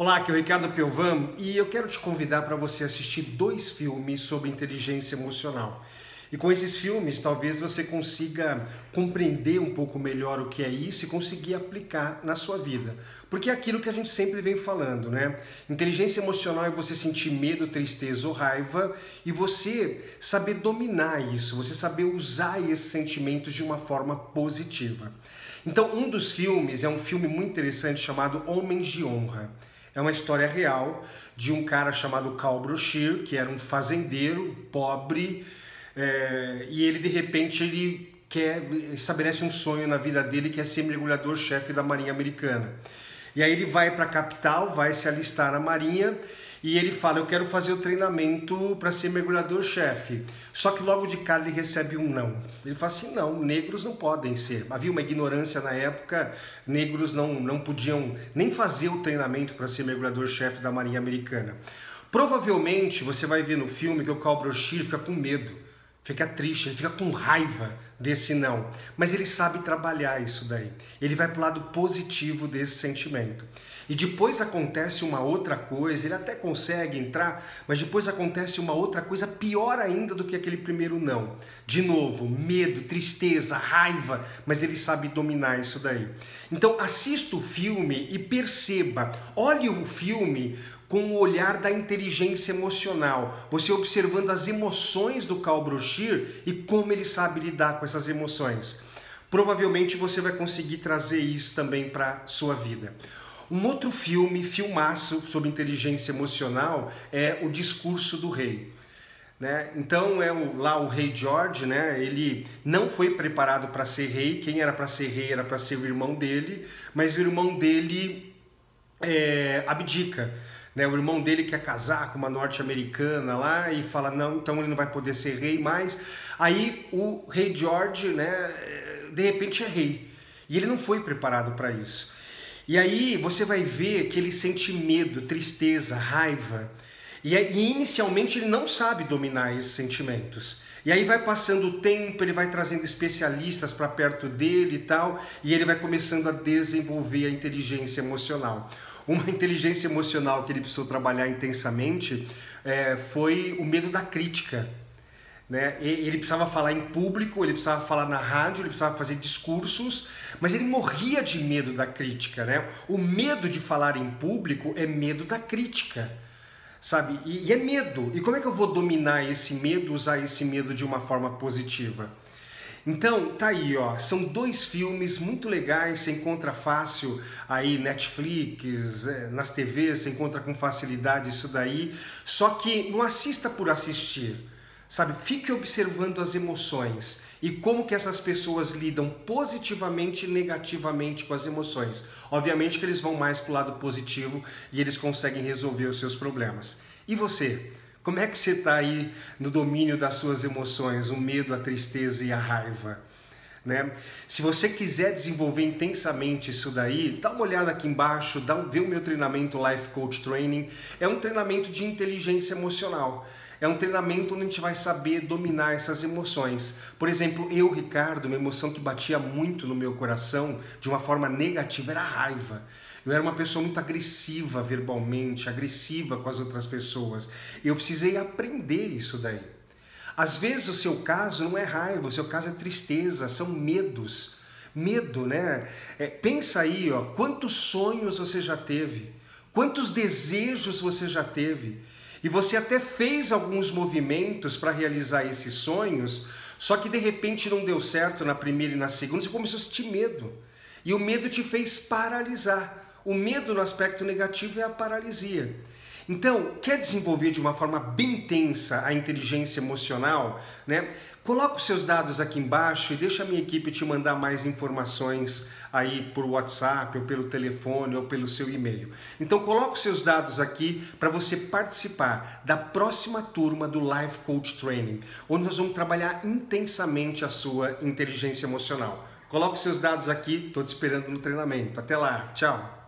Olá, aqui é o Ricardo Piovan e eu quero te convidar para você assistir 2 filmes sobre inteligência emocional. E com esses filmes, talvez você consiga compreender um pouco melhor o que é isso e conseguir aplicar na sua vida. Porque é aquilo que a gente sempre vem falando, né? Inteligência emocional é você sentir medo, tristeza ou raiva e você saber dominar isso, você saber usar esses sentimentos de uma forma positiva. Então, um dos filmes é um filme muito interessante chamado Homens de Honra. É uma história real de um cara chamado Karl Brochir, que era um fazendeiro pobre, e ele de repente estabelece um sonho na vida dele, que é ser mergulhador-chefe da Marinha Americana. E aí ele vai para a capital, vai se alistar na Marinha e ele fala: eu quero fazer o treinamento para ser mergulhador-chefe. Só que logo de cara ele recebe um não. Ele fala assim: não, negros não podem ser. Havia uma ignorância na época, negros não podiam nem fazer o treinamento para ser mergulhador-chefe da Marinha Americana. Provavelmente você vai ver no filme que o Karl Brochir fica com medo, fica triste, ele fica com raiva desse não. Mas ele sabe trabalhar isso daí. Ele vai para o lado positivo desse sentimento. E depois acontece uma outra coisa, ele até consegue entrar, mas depois acontece uma outra coisa pior ainda do que aquele primeiro não. De novo, medo, tristeza, raiva, mas ele sabe dominar isso daí. Então assista o filme e perceba, olhe o filme com o olhar da inteligência emocional, você observando as emoções do Karl Brochir e como ele sabe lidar com essas emoções. Provavelmente você vai conseguir trazer isso também para a sua vida. Um outro filmaço sobre inteligência emocional é O Discurso do Rei. Então lá o rei George, ele não foi preparado para ser rei. Quem era para ser rei era para ser o irmão dele, mas o irmão dele abdica. O irmão dele quer casar com uma norte-americana lá e fala: não, então ele não vai poder ser rei mais. Aí o rei George, de repente é rei. E ele não foi preparado para isso. E aí você vai ver que ele sente medo, tristeza, raiva. E inicialmente ele não sabe dominar esses sentimentos. E aí vai passando o tempo, ele vai trazendo especialistas para perto dele e tal, e ele vai começando a desenvolver a inteligência emocional. Uma inteligência emocional que ele precisou trabalhar intensamente foi o medo da crítica. Ele precisava falar em público, ele precisava falar na rádio, ele precisava fazer discursos, mas ele morria de medo da crítica. O medo de falar em público é medo da crítica, sabe? E é medo. E como é que eu vou dominar esse medo, usar esse medo de uma forma positiva? Então, tá aí, ó, são 2 filmes muito legais, você encontra fácil aí Netflix, nas TVs, você encontra com facilidade isso daí, só que não assista por assistir, sabe? Fique observando as emoções e como que essas pessoas lidam positivamente e negativamente com as emoções. Obviamente que eles vão mais pro lado positivo e eles conseguem resolver os seus problemas. E você? Como é que você está aí no domínio das suas emoções, o medo, a tristeza e a raiva? Se você quiser desenvolver intensamente isso daí, dá uma olhada aqui embaixo, vê o meu treinamento Life Coach Training. É um treinamento de inteligência emocional. É um treinamento onde a gente vai saber dominar essas emoções. Por exemplo, eu, Ricardo, uma emoção que batia muito no meu coração de uma forma negativa era a raiva. Eu era uma pessoa muito agressiva verbalmente, agressiva com as outras pessoas. Eu precisei aprender isso daí. Às vezes o seu caso não é raiva, o seu caso é tristeza, são medos. Medo, pensa aí, ó, quantos sonhos você já teve, quantos desejos você já teve. E você até fez alguns movimentos para realizar esses sonhos, só que de repente não deu certo na primeira e na segunda, você começou a sentir medo. E o medo te fez paralisar. O medo no aspecto negativo é a paralisia. Então, quer desenvolver de uma forma bem intensa a inteligência emocional? Coloca os seus dados aqui embaixo e deixa a minha equipe te mandar mais informações aí por WhatsApp, ou pelo telefone, ou pelo seu e-mail. Então, coloca os seus dados aqui para você participar da próxima turma do Life Coach Training, onde nós vamos trabalhar intensamente a sua inteligência emocional. Coloca os seus dados aqui, estou te esperando no treinamento. Até lá, tchau!